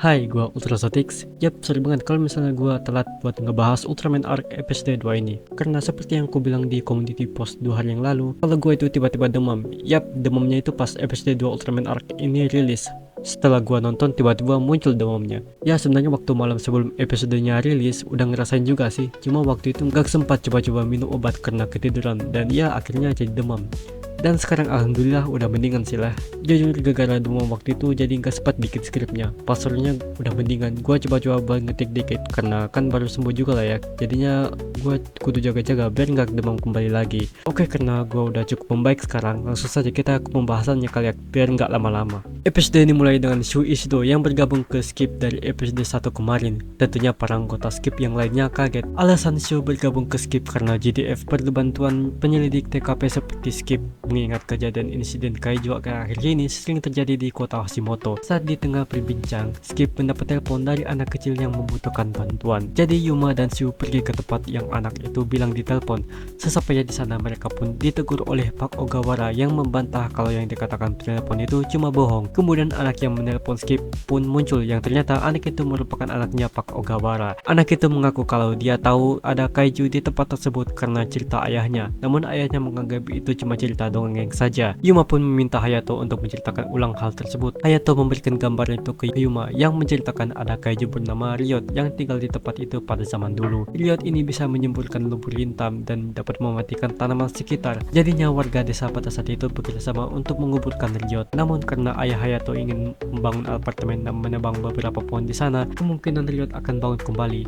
Hai, gua Ultrasotix. Yap, sorry banget kalau misalnya gua telat buat ngebahas Ultraman Arc episode 2 ini. Karena seperti yang ku bilang di community post 2 hari yang lalu, kalau gua itu tiba-tiba demam. Yap, demamnya itu pas episode 2 Ultraman Arc ini rilis. Setelah gua nonton, tiba-tiba muncul demamnya. Ya, sebenarnya waktu malam sebelum episodenya rilis, udah ngerasain juga sih. Cuma waktu itu nggak sempat coba-coba minum obat karena ketiduran. Dan ya, akhirnya jadi demam. Dan sekarang alhamdulillah udah mendingan sih lah. Jujur gara-gara demam waktu itu jadi nggak sempat bikin skripnya. Pasarnya udah mendingan. Gua coba-coba buat ngetik dikit karena kan baru sembuh juga lah ya. Jadinya gua kudu jaga-jaga biar nggak demam kembali lagi. Oke, karena gua udah cukup membaik sekarang, langsung saja kita ke pembahasannya kali ya biar nggak lama-lama. Episode ini mulai dengan Shu Ishido yang bergabung ke Skip dari episode 1 kemarin. Tentunya para anggota Skip yang lainnya kaget. Alasan Shu bergabung ke Skip karena GDF perlu bantuan penyelidik TKP seperti Skip. Mengingat kejadian insiden kaiju akhir-akhir ini sering terjadi di kota Hashimoto. Saat di tengah berbincang, Skip mendapat telepon dari anak kecil yang membutuhkan bantuan. Jadi Yuma dan Shu pergi ke tempat yang anak itu bilang di telepon. Sesampainya di sana mereka pun ditegur oleh Pak Ogawara yang membantah kalau yang dikatakan telepon itu cuma bohong. Kemudian anak yang menelpon Skip pun muncul yang ternyata anak itu merupakan anaknya Pak Ogawara. Anak itu mengaku kalau dia tahu ada kaiju di tempat tersebut karena cerita ayahnya. Namun ayahnya menganggap itu cuma cerita dongeng saja. Yuma pun meminta Hayato untuk menceritakan ulang hal tersebut. Hayato memberikan gambar itu ke Yuma yang menceritakan ada kaiju bernama Ryot yang tinggal di tempat itu pada zaman dulu. Ryot ini bisa menyemburkan lumpur hitam dan dapat mematikan tanaman sekitar. Jadinya warga desa pada saat itu bekerjasama untuk menguburkan Ryot. Namun karena ayah Hayato ingin membangun apartemen dan menebang beberapa pohon di sana, kemungkinan Ryot akan bangun kembali.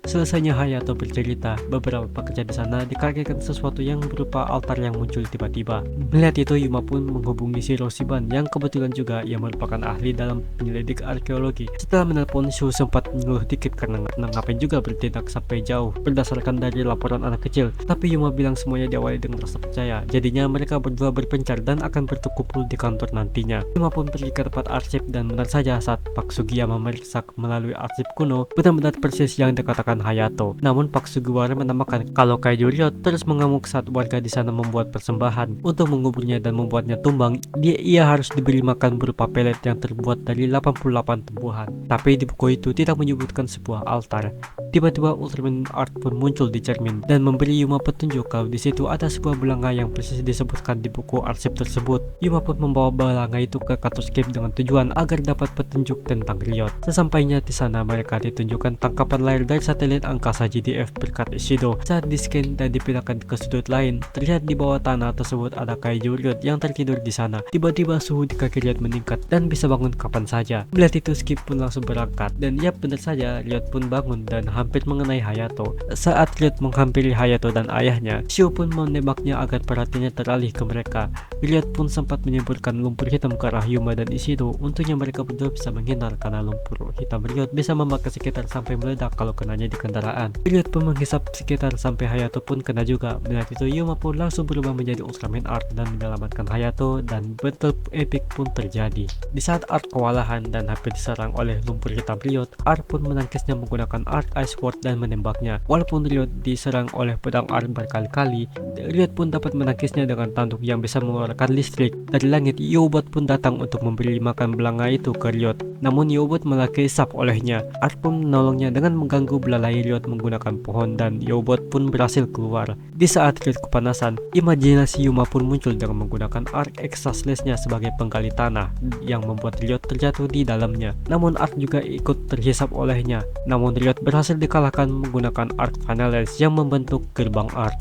Selesainya Hayato bercerita, beberapa pekerja di sana dikagetkan sesuatu yang berupa altar yang muncul tiba-tiba. Melihat itu, Yuma pun menghubungi Shiro Shiban yang kebetulan juga ia merupakan ahli dalam penyelidik arkeologi. Setelah menelpon, Shu sempat mengeluh dikit karena ngapain juga bertindak sampai jauh berdasarkan dari laporan anak kecil. Tapi Yuma bilang semuanya diawali dengan rasa percaya. Jadinya mereka berdua berpencar dan akan berkumpul di kantor nantinya. Yuma pun pergi ke tempat arsip dan benar saja saat Pak Sugiyama memeriksa melalui arsip kuno, benar-benar persis yang dikatakan Hayato. Namun Pak Sugawara menambahkan kalau kaiju Ryot terus mengamuk saat warga di sana membuat persembahan. Untuk menguburnya dan membuatnya tumbang, ia harus diberi makan berupa pelet yang terbuat dari 88 tumbuhan. Tapi di buku itu tidak menyebutkan sebuah altar. Tiba-tiba Ultraman Arc pun muncul di cermin dan memberi Yuma petunjuk kalau di situ ada sebuah belanga yang persis disebutkan di buku arsip tersebut. Yuma pun membawa belanga itu ke kantor Skip dengan tujuan agar dapat petunjuk tentang Ryot. Sesampainya di sana mereka ditunjukkan tangkapan layar dari satelit angkasa GDF berkat Ishido. Saat di-scan dan dipindahkan ke sudut lain, terlihat di bawah tanah tersebut ada kaiju Ryot yang tertidur di sana. Tiba-tiba suhu di kaki Ryot meningkat dan bisa bangun kapan saja. Melihat itu, Skip pun langsung berangkat dan ya benar saja Ryot pun bangun dan hampir mengenai Hayato. Saat Ryot menghampiri Hayato dan ayahnya, Shu pun menembaknya agar perhatiannya teralih ke mereka. Ryot pun sempat menyemburkan lumpur hitam ke arah Yuma dan Ishido. Untungnya mereka berdua bisa menghindar karena lumpur hitam Ryot bisa membakar sekitar sampai meledak kalau kenanya di kendaraan. Ryot pun menghisap sekitar sampai Hayato pun kena juga. Melihat itu, Yuma pun langsung berubah menjadi Ultraman Arc dan menyelamatkan Hayato dan battle epic pun terjadi. Di saat Arc kewalahan dan hampir diserang oleh lumpur hitam Ryot, Arc pun menangkisnya menggunakan Arc Ice Sword dan menembaknya. Walaupun Ryot diserang oleh pedang Arc berkali-kali, Ryot pun dapat menangkisnya dengan tanduk yang bisa mengeluarkan listrik. Dari langit, Yobot pun datang untuk memberi makan belanga itu ke Ryot. Namun Yobot malah kehisap olehnya. Arc pun menolongnya dengan mengganggu belalai Ryot menggunakan pohon dan Yobot pun berhasil keluar. Di saat Ryot kepanasan, imajinasi Yuma pun muncul dengan menggunakan Arc Exhaustless-nya sebagai penggali tanah yang membuat Ryot terjatuh di dalamnya. Namun Arc juga ikut terhisap olehnya. Namun Ryot berhasil dikalahkan menggunakan Arc Finales yang membentuk gerbang Arc.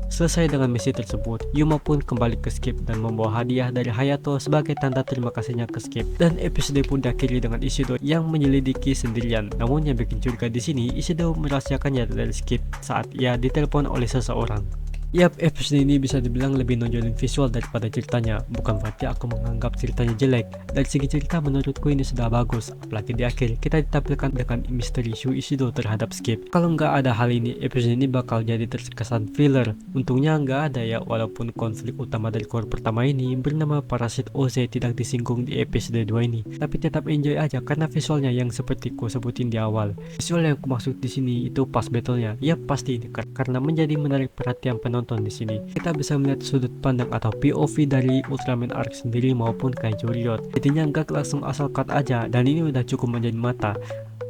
Selesai dengan misi tersebut, Yuma pun kembali ke Skip dan membawa hadiah dari Hayato sebagai tanda terima kasihnya ke Skip. Dan episode pun diakhiri dengan Ishido yang menyelidiki sendirian. Namun yang bikin curiga di sini, Ishido merahasiakannya dari Skip saat ia ditelepon oleh seseorang. Yap, episode ini bisa dibilang lebih nonjolin visual daripada ceritanya. Bukan berarti aku menganggap ceritanya jelek. Dari segi cerita menurutku ini sudah bagus. Apalagi di akhir kita ditampilkan dengan misteri Shu Ishido terhadap Skip. Kalau nggak ada hal ini, episode ini bakal jadi terkesan filler. Untungnya nggak ada ya, walaupun konflik utama dari core pertama ini bernama Parasit Oze tidak disinggung di episode 2 ini. Tapi tetap enjoy aja karena visualnya yang seperti ku sebutin di awal. Visual yang ku maksud di sini itu pas battlenya. Yap, pasti ini karena menjadi menarik perhatian penonton penonton di sini. Kita bisa melihat sudut pandang atau POV dari Ultraman Arc sendiri maupun Kaiju Riot. Intinya gak langsung asal cut aja, dan ini udah cukup menjadi mata.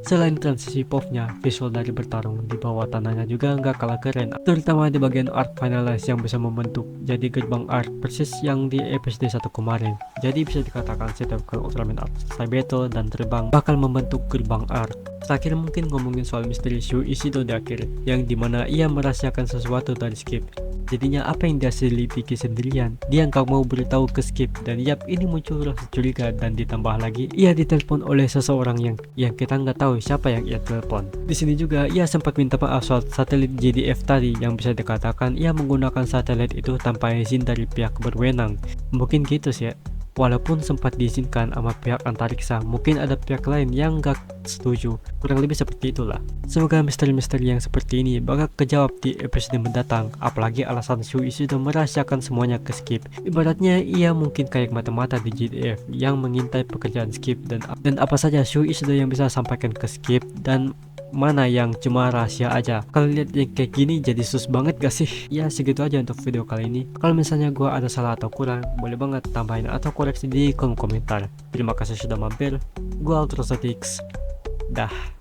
Selain transisi popnya, visual dari bertarung di bawah tanahnya juga nggak kalah keren, terutama di bagian arc finalize yang bisa membentuk jadi gerbang arc persis yang di episode 1 kemarin. Jadi bisa dikatakan setiap kali Ultraman Arc selesai battle dan terbang bakal membentuk gerbang arc. Terakhir mungkin ngomongin soal misteri Shu Ishido di akhir, yang dimana ia merahasiakan sesuatu dari Skip. Jadinya apa yang dia selidiki sendirian, dia nggak mau beritahu ke Skip, dan yap, ini muncul rasa curiga, dan ditambah lagi ia ditelepon oleh seseorang yang kita nggak tahu siapa yang ia telepon. Di sini juga ia sempat minta maaf soal satelit JDF tadi, yang bisa dikatakan ia menggunakan satelit itu tanpa izin dari pihak berwenang. Mungkin gitu sih ya. Walaupun sempat diizinkan sama pihak antariksa, mungkin ada pihak lain yang gak setuju. Kurang lebih seperti itulah. Semoga misteri-misteri yang seperti ini bakal kejawab di episode mendatang. Apalagi alasan Shu Ishido merahasiakan semuanya ke Skip. Ibaratnya ia mungkin kayak mata-mata di JDF yang mengintai pekerjaan Skip, dan apa saja Shu Ishido yang bisa sampaikan ke Skip, dan mana yang cuma rahasia aja. Kalau lihat yang kayak gini jadi sus banget gak sih? Ya segitu aja untuk video kali ini. Kalau misalnya gua ada salah atau kurang, boleh banget tambahin atau koreksi di kolom komentar. Terima kasih sudah mampir. Gua Ultrasatix. Dah.